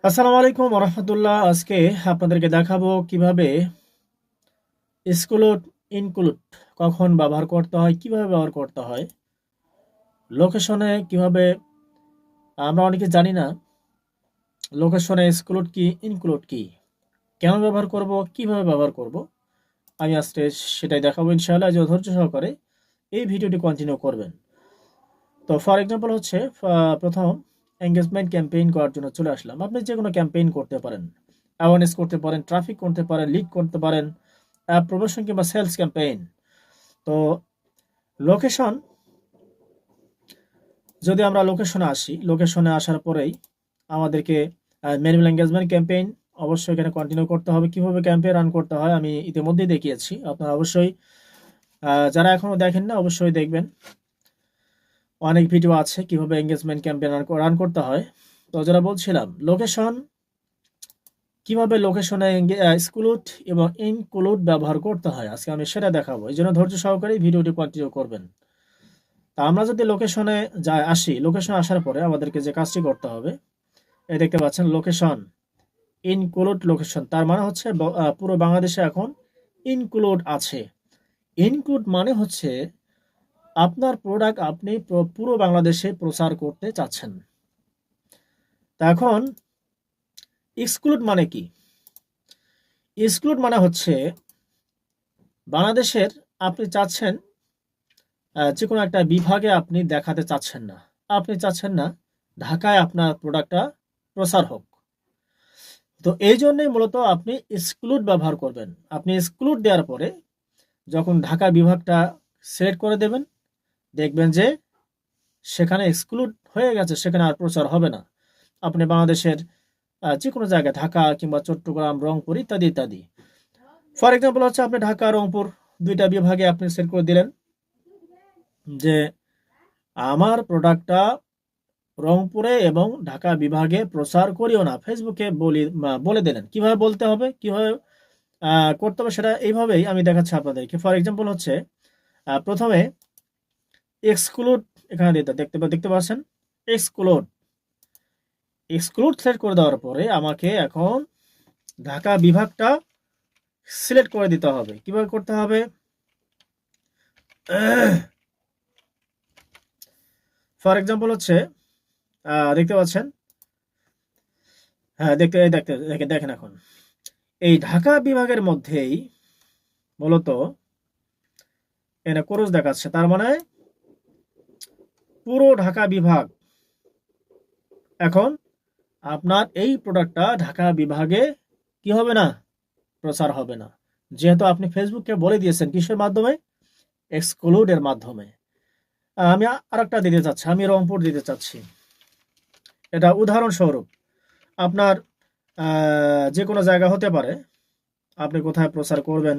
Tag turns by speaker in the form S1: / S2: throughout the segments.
S1: আসসালামু আলাইকুম রহমতুল্লাহ। আজকে আপনাদেরকে দেখাবো কিভাবে এক্সক্লুড ইনক্লুড কখন ব্যবহার করতে হয়, কিভাবে ব্যবহার করতে হয়, লোকেশনে কিভাবে। আমরা অনেকে জানি না লোকেশনে এক্সক্লুড কি, ইনক্লুড কি, কেন ব্যবহার করব, কিভাবে ব্যবহার করব। আমি আজকে সেটাই দেখাবো ইনশাআল্লাহ। যে ধৈর্য সহকারে এই ভিডিওটি কন্টিনিউ করবেন। তো ফর এক্সাম্পল হচ্ছে প্রথম এঙ্গেজমেন্ট ক্যাম্পেইন করার জন্য চলে আসলাম। আপনি যে কোনো ক্যাম্পেইন করতে পারেন, অ্যাওয়ারনেস করতে পারেন, ট্রাফিক করতে পারেন, লিড করতে পারেন, প্রমোশন কিংবা সেলস ক্যাম্পেইন। তো লোকেশন, যদি আমরা লোকেশনে আসি, লোকেশনে আসার পরেই আমাদেরকে ম্যানুয়াল এঙ্গেজমেন্ট ক্যাম্পেইন অবশ্যই এখানে কন্টিনিউ করতে হবে। কিভাবে ক্যাম্পেইন রান করতে হয় আমি ইতিমধ্যেই দেখিয়েছি। আপনারা অবশ্যই যারা এখনো দেখেন না অবশ্যই দেখবেন। অনেক ভিডিও আছে কিভাবে এঙ্গেজমেন্ট ক্যাম্পেইন রান করতে হয়। তো যারা বলছিলাম লোকেশন, কিভাবে লোকেশনে এক্সক্লুড এবং ইনক্লুড ব্যবহার করতে হয়, আজকে আমি সেটা দেখাবো। এই জন্য ধৈর্য সহকারে ভিডিওটি কন্টিনিউ করবেন। তা আমরা যদি লোকেশনে আসি, লোকেশনে আসার পরে আমাদেরকে যে কাজটি করতে হবে, এই দেখতে পাচ্ছেন লোকেশন ইনক্লুড লোকেশন, তার মানে হচ্ছে পুরো বাংলাদেশে এখন ইনক্লুড আছে। ইনক্লুড মানে হচ্ছে আপনার প্রোডাক্ট আপনি পুরো বাংলাদেশে প্রচার করতে চাচ্ছেন। তা এখন এক্সক্লুড মানে কি? এক্সক্লুড মানে হচ্ছে বাংলাদেশের আপনি চাচ্ছেন যে কোনো একটা বিভাগে আপনি দেখাতে চাচ্ছেন না, আপনি চাচ্ছেন না ঢাকায় আপনার প্রোডাক্টটা প্রচার হোক। তো এই জন্যই মূলত আপনি এক্সক্লুড ব্যবহার করবেন। আপনি এক্সক্লুড দেওয়ার পরে যখন ঢাকা বিভাগটা সিলেক্ট করে দেবেন, দেখবেন যে সেখানে এক্সক্লুড হয়ে গেছে, সেখানে আর প্রচার হবে না। আপনি বাংলাদেশের যে কোনো জায়গায়, ঢাকা কিংবা চট্টগ্রাম, রংপুর ইত্যাদি ইত্যাদি। ফর এক্সাম্পল হচ্ছে আপনি ঢাকা রংপুর দুইটা বিভাগে আপনি সিলেক্ট করে দিলেন যে আমার প্রোডাক্টটা রংপুরে এবং ঢাকা বিভাগে প্রচার করিও না, ফেসবুকে বলে দিলেন। কিভাবে বলতে হবে, কিভাবে করতে হবে, সেটা এইভাবেই আমি দেখাচ্ছি আপনাদেরকে। ফর এক্সাম্পল হচ্ছে প্রথমে এক্সক্লুড এখানে দেখতে পাচ্ছেন। এক্সক্লুড এক্সক্লুড সিলেক্ট করে দেওয়ার পরে আমাকে এখন ঢাকা বিভাগটা সিলেক্ট করে দিতে হবে। কিভাবে করতে হবে? ফর এক্সাম্পল হচ্ছে দেখতে পাচ্ছেন, হ্যাঁ দেখতে দেখতে দেখেন এখন এই ঢাকা বিভাগের মধ্যেই মূলত এখানে ক্রস দেখাচ্ছে, তার মানে পুরো ঢাকা বিভাগ এখন আপনার এই প্রোডাক্টটা ঢাকা বিভাগে কি হবে না, প্রচার হবে না। যেহেতু আপনি ফেসবুককে বলে দিয়েছেন কিসের মাধ্যমে? এক্সক্লুডের মাধ্যমে। আমি আরেকটা দিতে চাচ্ছি, আমি রংপুর দিতে চাচ্ছি। এটা উদাহরণস্বরূপ। আপনার যে কোনো জায়গা হতে পারে, আপনি কোথায় প্রচার করবেন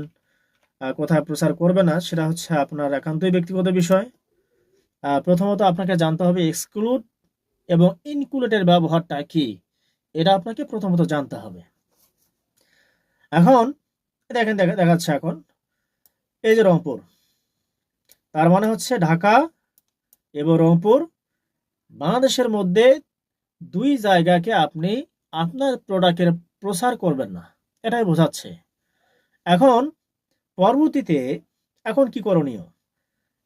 S1: কোথায় প্রচার করবে না সেটা হচ্ছে আপনার একান্তই ব্যক্তিগত বিষয়। প্রথমত আপনাকে জানতে হবে এক্সক্লুড এবং ইনক্লুডের ব্যবহারটা কি, এটা আপনাকে প্রথমত জানতে হবে। এখন দেখেন দেখাচ্ছে এখন এই যে রংপুর, তার মানে হচ্ছে ঢাকা এবং রংপুর বাংলাদেশের মধ্যে দুই জায়গাকে আপনি আপনার প্রোডাক্টের প্রচার করবেন না, এটাই বোঝাচ্ছে। এখন পরবর্তীতে এখন কি করণীয়?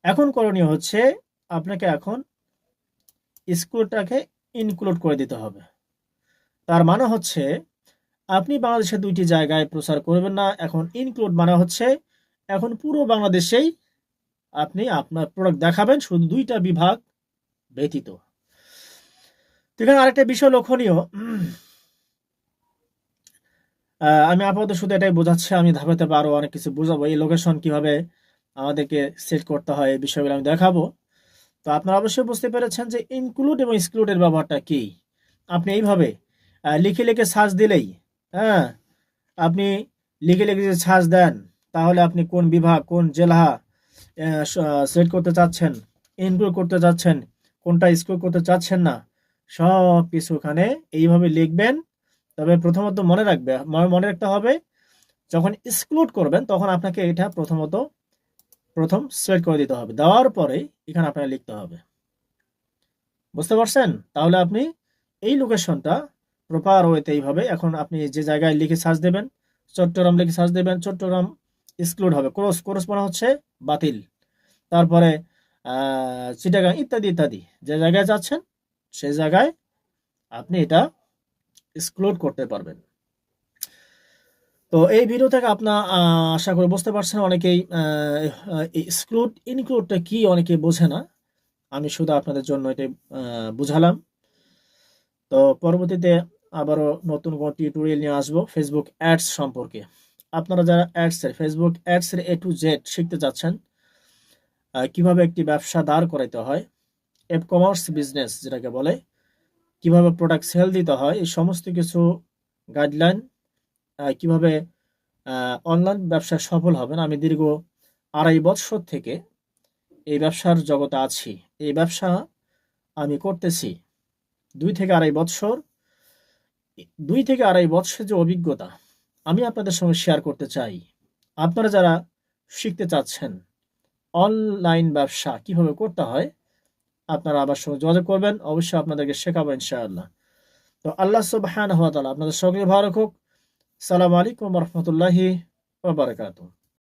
S1: এখন করণীয় হচ্ছে আপনাকে এখন এক্সক্লুডটাকে ইনক্লুড করে দিতে হবে। তার মানে হচ্ছে আপনি বাংলাদেশের দুইটি জায়গায় প্রচার করবেন না, এখন ইনক্লুড মানে হচ্ছে এখন পুরো বাংলাদেশেই আপনি আপনার প্রোডাক্ট দেখাবেন, শুধু দুইটা বিভাগ ব্যতীত। এখানে আরেকটা বিষয় লক্ষণীয়, আমি আপাতত শুধু এটাই বোঝাচ্ছি, আমি ধাপে ধাপে আরো অনেক কিছু বোঝাবো। এই লোকেশন কিভাবে আমাদেরকে সেট করতে হয় এই বিষয়গুলো আমি দেখাবো। তো আপনারা অবশ্যই বুঝতে পেরেছেন যে ইনক্লুড এবং এক্সক্লুডের ব্যবহারটা কি। আপনি এইভাবে লিখে লিখে সার্চ দিলেই, হ্যাঁ, আপনি লিখে লিখে যদি সার্চ দেন তাহলে আপনি কোন বিভাগ, কোন জেলা সিলেক্ট করতে চাচ্ছেন, ইনক্লুড করতে চাচ্ছেন, কোনটা এক্সক্লুড করতে চাচ্ছেন না, সব কিছু ওখানে এইভাবে লিখবেন। তবে প্রথমত মনে রাখতে হবে যখন এক্সক্লুড করবেন তখন আপনাকে এটা প্রথম সিলেক্ট করে দিতে হবে, দেওয়ার পরে এখানে আপনাকে লিখতে হবে। বুঝতে পারছেন? তাহলে আপনি এই লোকেশনটা প্রপার ওয়েতে এইভাবে। এখন আপনি যে জায়গায় লিখে সার্চ দেবেন, চট্টগ্রাম লিখে সার্চ দেবেন, চট্টগ্রাম এক্সক্লুড হবে, ক্রস মানে হচ্ছে বাতিল। তারপরে চিটাগাং ইত্যাদি ইত্যাদি, যে জায়গায় যাচ্ছেন সেই জায়গায় আপনি এটা এক্সক্লুড করতে পারবেন। তো এই ভিডিও থেকে আপনার আশা করি বুঝতে পারছেন, অনেকেই এক্সক্লুড ইনক্লুডটা কি অনেকে বোঝে না। আমি শুধু আপনাদের জন্য এটাই বুঝালাম। তো পরবর্তীতে আবারও নতুন কোনো টিউটোরিয়াল নিয়ে আসবো ফেসবুক অ্যাডস সম্পর্কে। আপনারা যারা ফেসবুক অ্যাডসের A to Z শিখতে চাচ্ছেন, কিভাবে একটি ব্যবসা দাঁড় করাইতে হয়, কমার্স বিজনেস যেটাকে বলে, কিভাবে প্রোডাক্ট সেল দিতে হয়, এই সমস্ত কিছু গাইডলাইন, কিভাবে অনলাইন ব্যবসায় সফল হবেন। আমি দীর্ঘ 2.5 বছর থেকে এই ব্যবসার জগতে আছি। এই ব্যবসা আমি করতেছি 2 থেকে 2.5 বছর। 2 থেকে 2.5 বছরের যে অভিজ্ঞতা আমি আপনাদের সঙ্গে শেয়ার করতে চাই। আপনারা যারা শিখতে চাচ্ছেন অনলাইন ব্যবসা কিভাবে করতে হয়, আপনারা আমার সঙ্গে যোগাযোগ করবেন, অবশ্যই আপনাদেরকে শেখাবো ইনশাআল্লাহ। তো আল্লাহ সুবহানাহু ওয়া তাআলা আপনাদের সকলকে ভালো রাখুক। আসসালামু আলাইকুম ওয়া রাহমাতুল্লাহি ওয়া বারাকাতুহু।